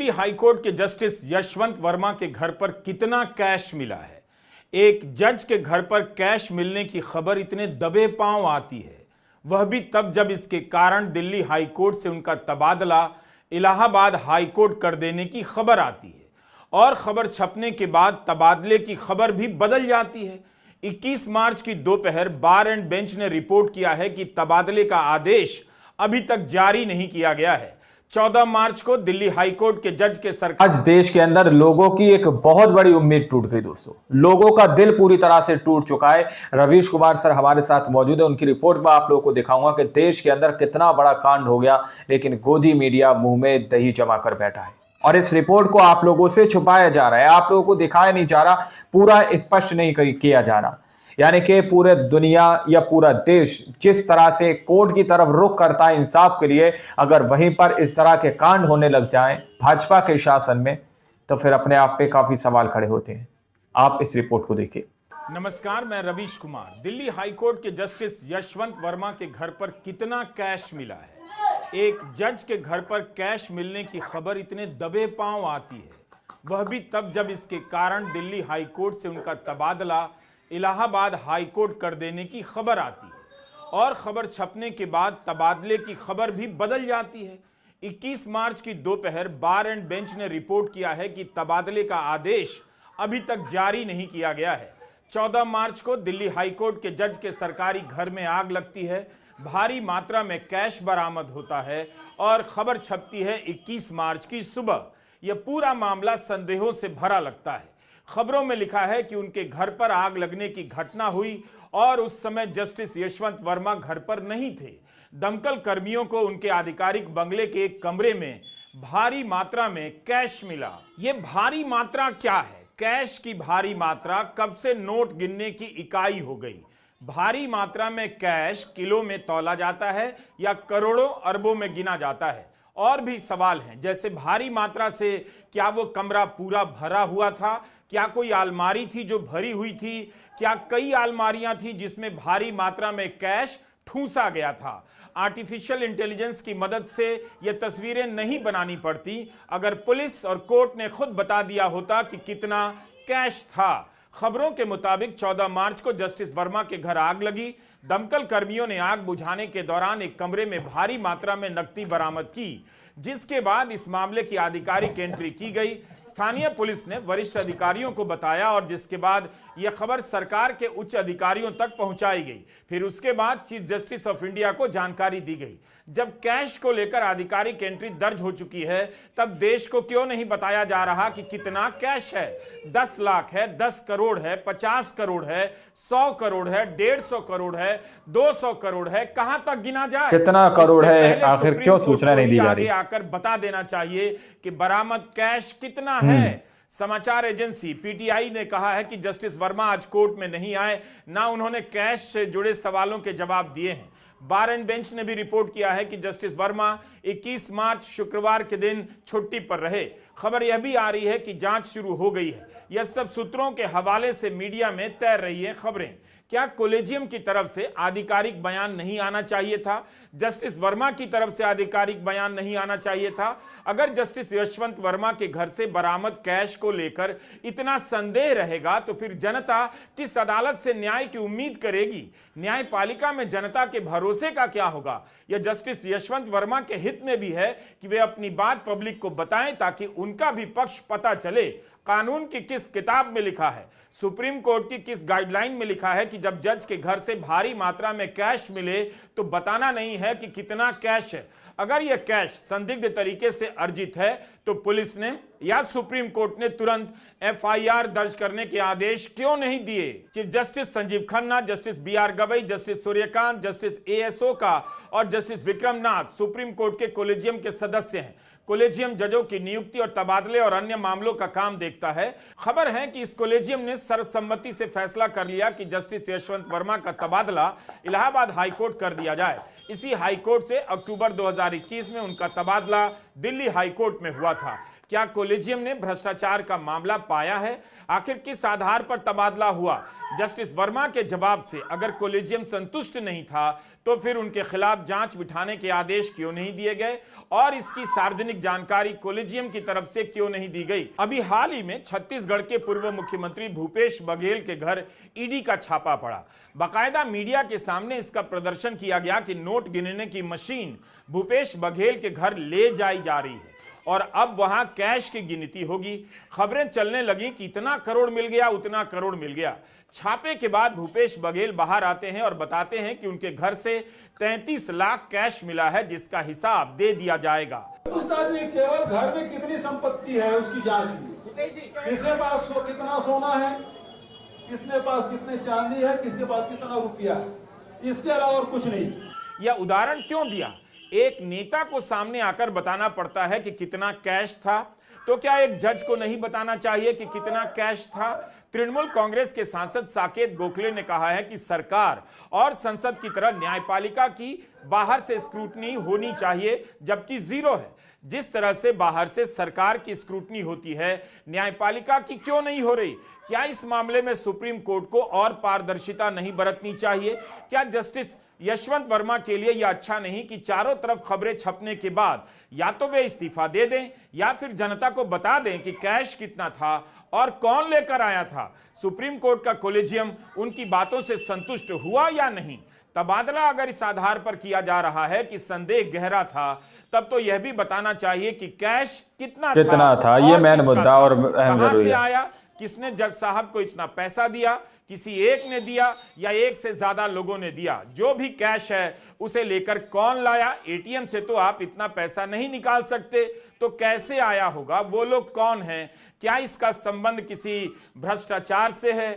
Delhi high court के justice Yashwant Verma के घर पर कितना कैश मिला है। एक जज के घर पर कैश मिलने की खबर इतने दबे पांव आती है, वह भी तब जब इसके कारण दिल्ली हाईकोर्ट से उनका तबादला इलाहाबाद हाईकोर्ट कर देने की खबर आती है और खबर छपने के बाद तबादले की खबर भी बदल जाती है। 21 मार्च की दोपहर बार एंड बेंच ने रिपोर्ट किया है कि तबादले का आदेश अभी तक जारी नहीं किया गया है। 14 मार्च को दिल्ली हाईकोर्ट के जज के सरकार आज देश के अंदर लोगों की एक बहुत बड़ी उम्मीद टूट गई। दोस्तों, लोगों का दिल पूरी तरह से टूट चुका है। रवीश कुमार सर हमारे साथ मौजूद है। उनकी रिपोर्ट में आप लोगों को दिखाऊंगा कि देश के अंदर कितना बड़ा कांड हो गया, लेकिन गोदी मीडिया मुंह में दही जमा कर बैठा है और इस रिपोर्ट को आप लोगों से छुपाया जा रहा है, आप लोगों को दिखाया नहीं जा रहा, पूरा स्पष्ट नहीं किया जा रहा। यानी कि पूरे दुनिया या पूरा देश जिस तरह से कोर्ट की तरफ रुख करता है इंसाफ के लिए, अगर वहीं पर इस तरह के कांड होने लग जाएं भाजपा के शासन में, तो फिर अपने आप पे काफी सवाल खड़े होते हैं। आप इस रिपोर्ट को देखिए। नमस्कार, मैं रवीश कुमार। दिल्ली हाईकोर्ट के जस्टिस यशवंत वर्मा के घर पर कितना कैश मिला है। एक जज के घर पर कैश मिलने की खबर इतने दबे पांव आती है, वह भी तब जब इसके कारण दिल्ली हाईकोर्ट से उनका तबादला इलाहाबाद हाईकोर्ट कर देने की खबर आती है और खबर छपने के बाद तबादले की खबर भी बदल जाती है। 21 मार्च की दोपहर बार एंड बेंच ने रिपोर्ट किया है कि तबादले का आदेश अभी तक जारी नहीं किया गया है। 14 मार्च को दिल्ली हाईकोर्ट के जज के सरकारी घर में आग लगती है, भारी मात्रा में कैश बरामद होता है और खबर छपती है 21 मार्च की सुबह। यह पूरा मामला संदेहों से भरा लगता है। खबरों में लिखा है कि उनके घर पर आग लगने की घटना हुई और उस समय जस्टिस यशवंत वर्मा घर पर नहीं थे। दमकल कर्मियों को उनके आधिकारिक बंगले के एक कमरे में भारी मात्रा में कैश मिला। यह भारी मात्रा क्या है? कैश की भारी मात्रा कब से नोट गिनने की इकाई हो गई। भारी मात्रा में कैश किलो में तौला जाता है या करोड़ों अरबों में गिना जाता है। और भी सवाल हैं, जैसे भारी मात्रा से क्या वो कमरा पूरा भरा हुआ था, क्या कोई अलमारी थी जो भरी हुई थी, क्या कई अलमारियां थी जिसमें भारी मात्रा में कैश ठूंसा गया था। आर्टिफिशियल इंटेलिजेंस की मदद से यह तस्वीरें नहीं बनानी पड़ती अगर पुलिस और कोर्ट ने खुद बता दिया होता कि कितना कैश था। खबरों के मुताबिक 14 मार्च को जस्टिस वर्मा के घर आग लगी। दमकल कर्मियों ने आग बुझाने के दौरान एक कमरे में भारी मात्रा में नकदी बरामद की, जिसके बाद इस मामले की आधिकारिक एंट्री की गई। स्थानीय पुलिस ने वरिष्ठ अधिकारियों को बताया और जिसके बाद यह खबर सरकार के उच्च अधिकारियों तक पहुंचाई गई। फिर उसके बाद चीफ जस्टिस ऑफ इंडिया को जानकारी दी गई। जब कैश को लेकर आधिकारिक एंट्री दर्ज हो चुकी है, तब देश को क्यों नहीं बताया जा रहा कि कितना कैश है। 10 लाख है, 10 करोड़ है, 50 करोड़ है, 100 करोड़ है, 150 करोड़ है, 200 करोड़ है, कहां तक गिना जाए? कितना करोड़ है, आखिर क्यों सूचना नहीं दी जा रही? आकर बता देना चाहिए कि बरामद कैश कितना है। समाचार एजेंसी पीटीआई ने कहा है कि जस्टिस वर्मा आज कोर्ट में नहीं आए, ना उन्होंने कैश से जुड़े सवालों के जवाब दिए हैं। बार एंड बेंच ने भी रिपोर्ट किया है कि जस्टिस वर्मा 21 मार्च शुक्रवार के दिन छुट्टी पर रहे। खबर यह भी आ रही है कि जांच शुरू हो गई है। यह सब सूत्रों के हवाले से मीडिया में तैर रही है खबरें। क्या कोलेजियम की तरफ से आधिकारिक बयान नहीं आना चाहिए था? जस्टिस वर्मा की तरफ से आधिकारिक बयान नहीं आना चाहिए था? अगर जस्टिस यशवंत वर्मा के घर से बरामद कैश को लेकर इतना संदेह रहेगा, तो फिर जनता किस अदालत से न्याय की उम्मीद करेगी? न्यायपालिका में जनता के भरोसे का क्या होगा? यह जस्टिस यशवंत वर्मा के हित में भी है कि वे अपनी बात पब्लिक को बताएं, ताकि उनका भी पक्ष पता चले। कानून की किस किताब में लिखा है, सुप्रीम कोर्ट की किस गाइडलाइन में लिखा है कि जब जज के घर से भारी मात्रा में कैश मिले तो बताना नहीं है कि कितना कैश है। अगर यह कैश संदिग्ध तरीके से अर्जित है तो पुलिस ने या सुप्रीम कोर्ट ने तुरंत एफआईआर दर्ज करने के आदेश क्यों नहीं दिए? Chief justice Sanjiv Khanna, justice BR Gavai, justice Suryakant, justice एएसओ का और justice Vikram Nath supreme court के कोलेजियम के सदस्य हैं। कोलेजियम जजों की नियुक्ति और तबादले और अन्य मामलों का काम देखता है। खबर है कि इस कोलेजियम ने सर्वसम्मति से फैसला कर लिया कि जस्टिस यशवंत वर्मा का तबादला इलाहाबाद हाईकोर्ट कर दिया जाए। इसी हाईकोर्ट से अक्टूबर 2021 में उनका तबादला दिल्ली हाईकोर्ट में हुआ था। क्या कॉलेजियम ने भ्रष्टाचार का मामला पाया है? आखिर किस आधार पर तबादला हुआ? जस्टिस वर्मा के जवाब से अगर कॉलेजियम संतुष्ट नहीं था तो फिर उनके खिलाफ जांच बिठाने के आदेश क्यों नहीं दिए गए और इसकी सार्वजनिक जानकारी कॉलेजियम की तरफ से क्यों नहीं दी गई? अभी हाल ही में छत्तीसगढ़ के पूर्व मुख्यमंत्री भूपेश बघेल के घर ईडी का छापा पड़ा। बाकायदा मीडिया के सामने इसका प्रदर्शन किया गया कि नोट गिनने की मशीन भूपेश बघेल के घर ले जाई जा रही है और अब वहां कैश की गिनती होगी। खबरें चलने लगी कि इतना करोड़ मिल गया, उतना करोड़ मिल गया। छापे के बाद भूपेश बघेल बाहर आते हैं और बताते हैं कि उनके घर से 33 लाख कैश मिला है जिसका हिसाब दे दिया जाएगा। पूछताछ में केवल घर में कितनी संपत्ति है उसकी जांच की, किसके पास कितना सोना है, किसके पास कितने चांदी है, किसके पास कितना रुपया है, इसके अलावा और कुछ नहीं। यह उदाहरण क्यों दिया? एक नेता को सामने आकर बताना पड़ता है कि कितना कैश था, तो क्या एक जज को नहीं बताना चाहिए कि कितना कैश था? तृणमूल कांग्रेस के सांसद साकेत गोखले ने कहा है कि सरकार और संसद की तरह न्यायपालिका की बाहर से स्क्रूटनी होनी चाहिए, जबकि जीरो है। जिस तरह से बाहर से सरकार की स्क्रूटनी होती है, न्यायपालिका की क्यों नहीं हो रही? क्या इस मामले में सुप्रीम कोर्ट को और पारदर्शिता नहीं बरतनी चाहिए? क्या जस्टिस यशवंत वर्मा के लिए यह अच्छा नहीं कि चारों तरफ खबरें छपने के बाद या तो वे इस्तीफा दे दें या फिर जनता को बता दें कि कैश कितना था और कौन लेकर आया था? सुप्रीम कोर्ट का कॉलेजियम उनकी बातों से संतुष्ट हुआ या नहीं? तबादला अगर इस आधार पर किया जा रहा है कि संदेह गहरा था, तब तो यह भी बताना चाहिए कि कैश कितना था ये मेन मुद्दा और अहम कहां जरूरी से है। आया, किसने जज साहब को इतना पैसा दिया, किसी एक ने दिया या एक से ज्यादा लोगों ने दिया? जो भी कैश है उसे लेकर कौन लाया? एटीएम से तो आप इतना पैसा नहीं निकाल सकते, तो कैसे आया होगा? वो लोग कौन हैं? क्या इसका संबंध किसी भ्रष्टाचार से है?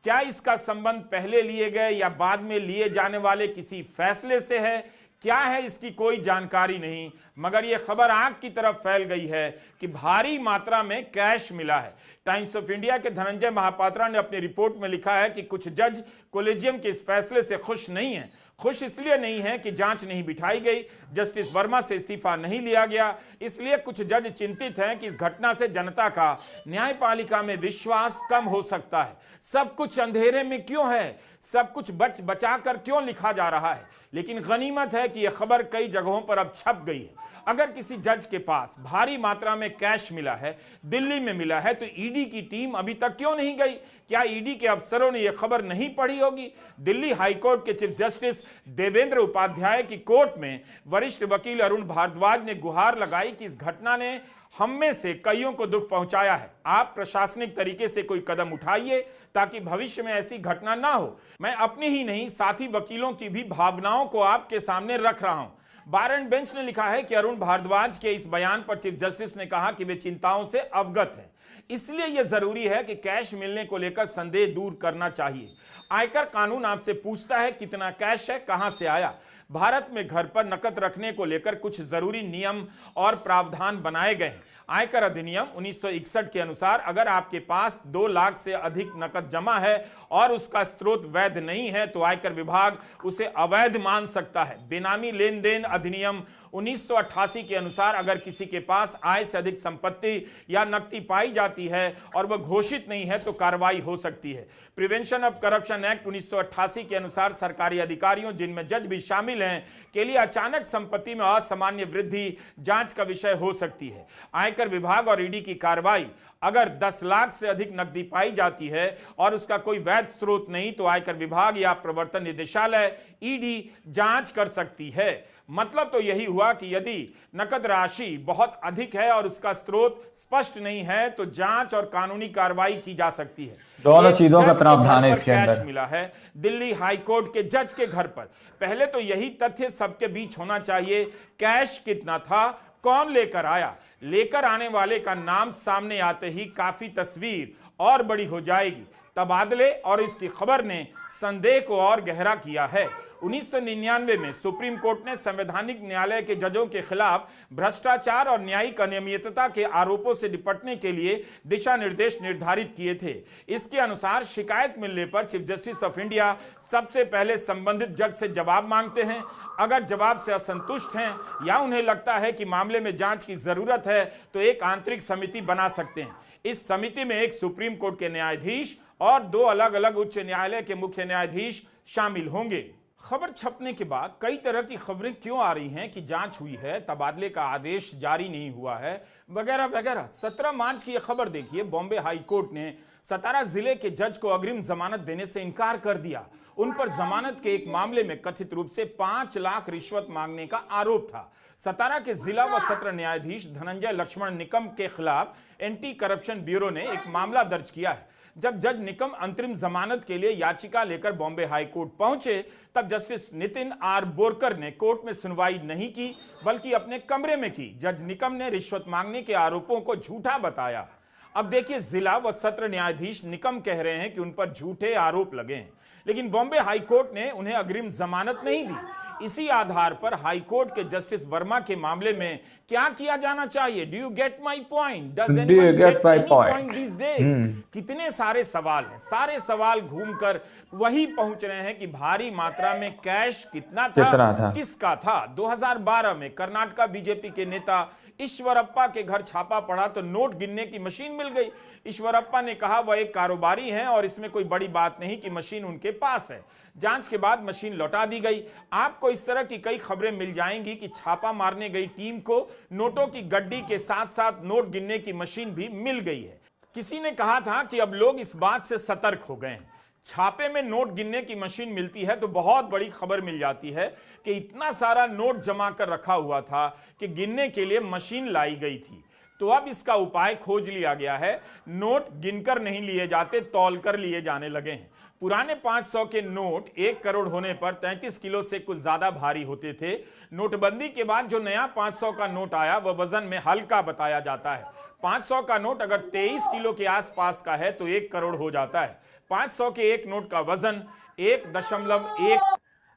क्या इसका संबंध पहले लिए गए या बाद में लिए जाने वाले किसी फैसले से है? क्या है इसकी कोई जानकारी नहीं, मगर यह खबर आग की तरफ फैल गई है कि भारी मात्रा में कैश मिला है। टाइम्स ऑफ इंडिया के धनंजय महापात्रा ने अपनी रिपोर्ट में लिखा है कि कुछ जज कॉलेजियम के इस फैसले से खुश नहीं हैं। खुश इसलिए नहीं है कि जांच नहीं बिठाई गई, जस्टिस वर्मा से इस्तीफा नहीं लिया गया, इसलिए कुछ जज चिंतित हैं कि इस घटना से जनता का न्यायपालिका में विश्वास कम हो सकता है। सब कुछ अंधेरे में क्यों है? सब कुछ बचा कर क्यों लिखा जा रहा है? लेकिन गनीमत है कि यह खबर कई जगहों पर अब छप गई है। अगर किसी जज के पास भारी मात्रा में कैश मिला है, दिल्ली में मिला है, तो ईडी की टीम अभी तक क्यों नहीं गई? क्या ईडी के अफसरों ने यह खबर नहीं पढ़ी होगी? दिल्ली हाईकोर्ट के चीफ जस्टिस देवेंद्र उपाध्याय की कोर्ट में वरिष्ठ वकील अरुण भारद्वाज ने गुहार लगाई कि इस घटना ने हम में से कईयों को दुख पहुंचाया है। आप प्रशासनिक तरीके से कोई कदम उठाइए ताकि भविष्य में ऐसी घटना ना हो। मैं अपनी ही नहीं, साथी वकीलों की भी भावनाओं को आपके सामने रख रहा हूं। बार एंड बेंच ने लिखा है कि अरुण भारद्वाज के इस बयान पर चीफ जस्टिस ने कहा कि वे चिंताओं से अवगत हैं, इसलिए यह जरूरी है कि कैश मिलने को लेकर संदेह दूर करना चाहिए। आयकर कानून आपसे पूछता है कितना कैश है, कहां से आया। भारत में घर पर नकद रखने को लेकर कुछ जरूरी नियम और प्रावधान बनाए गए हैं। आयकर अधिनियम 1961 के अनुसार अगर आपके पास 2 लाख से अधिक नकद जमा है और उसका स्रोत वैध नहीं है तो आयकर विभाग उसे अवैध मान सकता है। बेनामी लेन देन अधिनियम 1988 के अनुसार अगर किसी के पास आय से अधिक संपत्ति या नकदी पाई जाती है और वह घोषित नहीं है तो कार्रवाई हो सकती है। प्रिवेंशन ऑफ करप्शन एक्ट 1988 के अनुसार सरकारी अधिकारियों, जिनमें जज भी शामिल हैं, के लिए अचानक संपत्ति में असामान्य वृद्धि जांच का विषय हो सकती है। आयकर विभाग और ईडी की कार्रवाई अगर 10 लाख से अधिक नकदी पाई जाती है और उसका कोई वैध स्रोत नहीं तो आयकर विभाग या प्रवर्तन निदेशालय ईडी जांच कर सकती है। मतलब तो यही हुआ कि यदि नकद राशि बहुत अधिक है और उसका स्रोत स्पष्ट नहीं है तो जांच और कानूनी कार्रवाई की जा सकती है। दोनों चीजों का प्रावधान है इसके अंदर। मिला है दिल्ली हाईकोर्ट के जज के घर पर। पहले तो यही तथ्य सबके बीच होना चाहिए, कैश कितना था, कौन लेकर आया। लेकर आने वाले का नाम सामने आते ही काफी तस्वीर और बड़ी हो जाएगी। तबादले और इसकी खबर ने संदेह को और गहरा किया है। 1999 में सुप्रीम कोर्ट ने संवैधानिक न्यायालय के जजों के खिलाफ भ्रष्टाचार और न्यायिक अनियमितता के आरोपों से निपटने के लिए दिशा निर्देश निर्धारित किए थे। इसके अनुसार शिकायत मिलने पर चीफ जस्टिस ऑफ इंडिया सबसे पहले संबंधित जज से जवाब मांगते हैं। अगर जवाब से असंतुष्ट हैं या उन्हें लगता है कि मामले में जांच की जरूरत है तो एक आंतरिक समिति बना सकते हैं। इस समिति में एक सुप्रीम कोर्ट के न्यायाधीश और 2 अलग अलग उच्च न्यायालय के मुख्य न्यायाधीश शामिल होंगे। खबर छपने के बाद कई तरह की खबरें क्यों आ रही हैं कि जांच हुई है, तबादले का आदेश जारी नहीं हुआ है, वगैरह वगैरह। 17 मार्च की यह खबर देखिए, बॉम्बे हाई कोर्ट ने सतारा जिले के जज को अग्रिम जमानत देने से इनकार कर दिया। उन पर जमानत के एक मामले में कथित रूप से 5 लाख रिश्वत मांगने का आरोप था। सतारा के जिला व सत्र न्यायाधीश धनंजय लक्ष्मण निकम के खिलाफ एंटी करप्शन ब्यूरो ने एक मामला दर्ज किया है। जब जज निकम अंतरिम जमानत के लिए याचिका लेकर बॉम्बे हाई कोर्ट पहुंचे तब जस्टिस नितिन आर बोरकर ने कोर्ट में सुनवाई नहीं की बल्कि अपने कमरे में की। जज निकम ने रिश्वत मांगने के आरोपों को झूठा बताया। अब देखिए, जिला व सत्र न्यायाधीश निकम कह रहे हैं कि उन पर झूठे आरोप लगे हैं, लेकिन बॉम्बे हाई कोर्ट ने उन्हें अग्रिम जमानत नहीं दी। इसी आधार पर हाई कोर्ट के जस्टिस वर्मा के मामले में क्या किया जाना चाहिए? Do you get my point? Does anyone get my point these days? कितने सारे सवाल हैं, सारे सवाल घूमकर वही पहुंच रहे हैं कि भारी मात्रा में कैश कितना था? किसका था? 2012 में कर्नाटका बीजेपी के नेता ईश्वरप्पा के घर छापा पड़ा तो नोट गिनने की मशीन मिल गई। ईश्वरप्पा ने कहा वह एक कारोबारी हैं और इसमें कोई बड़ी बात नहीं कि मशीन उनके पास है। जांच के बाद मशीन लौटा दी गई। आपको इस तरह की कई खबरें मिल जाएंगी कि छापा मारने गई टीम को नोटों की गड्डी के साथ साथ नोट गिनने की मशीन भी मिल गई है। किसी ने कहा था कि अब लोग इस बात से सतर्क हो गए हैं, छापे में नोट गिनने की मशीन मिलती है तो बहुत बड़ी खबर मिल जाती है कि इतना सारा नोट जमा कर रखा हुआ था कि गिनने के लिए मशीन लाई गई थी। तो अब इसका उपाय खोज लिया गया है। नोट गिनकर नहीं लिए जाते, तौल कर लिए जाने लगे हैं। पुराने 500 के नोट 1 करोड़ होने पर 33 किलो से कुछ ज्यादा भारी होते थे। नोटबंदी के बाद जो नया 500 का नोट आया वह वजन में हल्का बताया जाता है। 500 का नोट अगर 23 किलो के आसपास का है तो 1 करोड़ हो जाता है। 500 के एक नोट का वजन 1.1।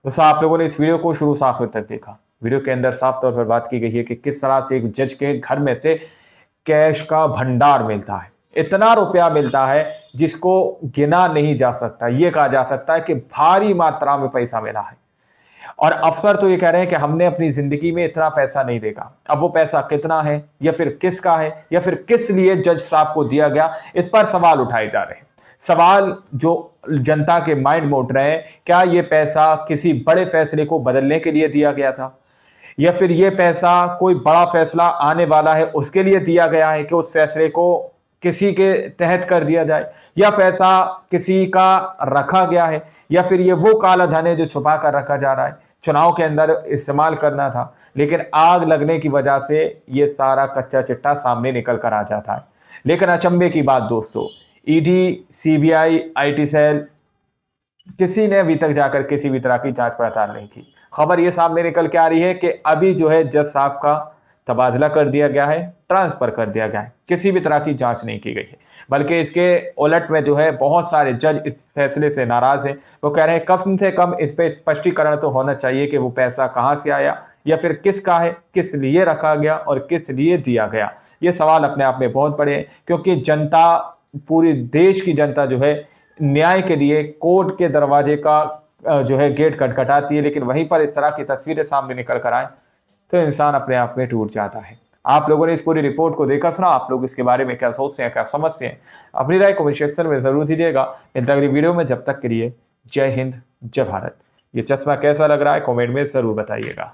दोस्तों, आप लोगों ने इस वीडियो को शुरू से आखिर तक देखा। वीडियो के अंदर साफ तौर पर बात की गई है कि किस तरह से एक जज के घर में से कैश का भंडार मिलता है। इतना रुपया मिलता है जिसको गिना नहीं जा सकता। यह कहा जा सकता है कि भारी मात्रा में पैसा मिला है और अफसर तो ये कह रहे हैं कि हमने अपनी जिंदगी में इतना पैसा नहीं देखा। अब वो पैसा कितना है या फिर किसका है या फिर किस लिए जज साहब को दिया गया, इस पर सवाल उठाए जा रहे हैं। सवाल जो जनता के माइंड में उठ रहे हैं, क्या ये पैसा किसी बड़े फैसले को बदलने के लिए दिया गया था या फिर ये पैसा कोई बड़ा फैसला आने वाला है उसके लिए दिया गया है कि उस फैसले को किसी के तहत कर दिया जाए, या पैसा किसी का रखा गया है या फिर ये वो काला धन है जो छुपा कर रखा जा रहा है, चुनाव के अंदर इस्तेमाल करना था लेकिन आग लगने की वजह से ये सारा कच्चा चिट्टा सामने निकल कर आ जाता है। लेकिन अचंभे की बात दोस्तों, ईडी, सीबीआई, आईटी सेल, किसी ने अभी तक जाकर किसी भी तरह की जांच पड़ताल नहीं की। खबर ये सामने निकल के आ रही है कि अभी जो है जज साहब का तबादला कर दिया गया है, ट्रांसफर कर दिया गया है, किसी भी तरह की जांच नहीं की गई है। बल्कि इसके उलट में जो है बहुत सारे जज इस फैसले से नाराज हैं। वो कह रहे हैं कम से कम इस पे स्पष्टीकरण तो होना चाहिए कि वो पैसा कहां से आया या फिर किसका है, किस लिए रखा गया और किस लिए दिया गया। ये सवाल अपने आप में बहुत बड़े हैं क्योंकि जनता, पूरी देश की जनता जो है न्याय के लिए कोर्ट के दरवाजे का जो है गेट खटखटाती है, लेकिन वहीं पर इस तरह की तस्वीरें सामने निकल कर आए तो इंसान अपने आप में टूट जाता है। आप लोगों ने इस पूरी रिपोर्ट को देखा सुना, आप लोग इसके बारे में क्या सोचते हैं, क्या समझते हैं, अपनी राय कमेंट सेक्शन में जरूर दीजिएगा। मिलते हैं अगली वीडियो में, जब तक के लिए जय हिंद, जय भारत। ये चश्मा कैसा लग रहा है कमेंट में जरूर बताइएगा।